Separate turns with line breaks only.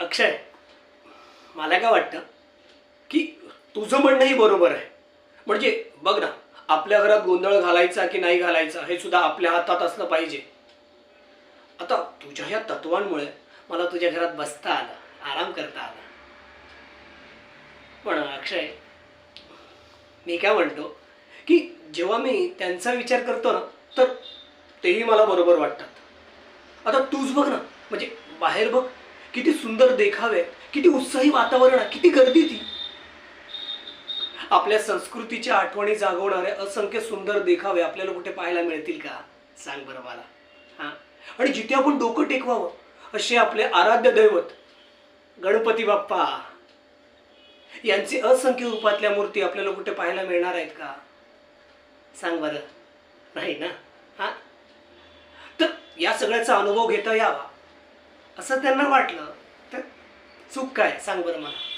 अक्षय, मला काय वाटतं की तुझं म्हणणंही बरोबर आहे. म्हणजे बघ ना, आपल्या घरात गोंधळ घालायचा की नाही घालायचा हे सुद्धा आपल्या हातात असलं पाहिजे. आता तुझ्या ह्या तत्वांमुळे मला तुझ्या घरात बसता आलं, आराम करता आला. पण अक्षय, मी काय म्हणतो की जेव्हा मी त्यांचा विचार करतो ना, तर तेही मला बरोबर वाटतात. आता तूच बघ ना, म्हणजे बाहेर बघ, किती सुंदर देखावे, किती उत्साही वातावरण आहे, किती गर्दी ती. आपल्या संस्कृतीच्या आठवणी जागवणारे असंख्य सुंदर देखावे आपल्याला कुठे पाहायला मिळतील का? सांग बरं मला. हां. आणि जिथे आपण डोकं टेकवावं असे आपले आराध्य दैवत गणपती बाप्पा यांचे असंख्य रूपातल्या मूर्ती आपल्याला कुठे पाहायला मिळणार आहेत का? सांग बरं. नाही ना. हां. तर या सगळ्याचा अनुभव घेता यावा असं त्यांना वाटलं तर चूक काय? सांग बरं मला.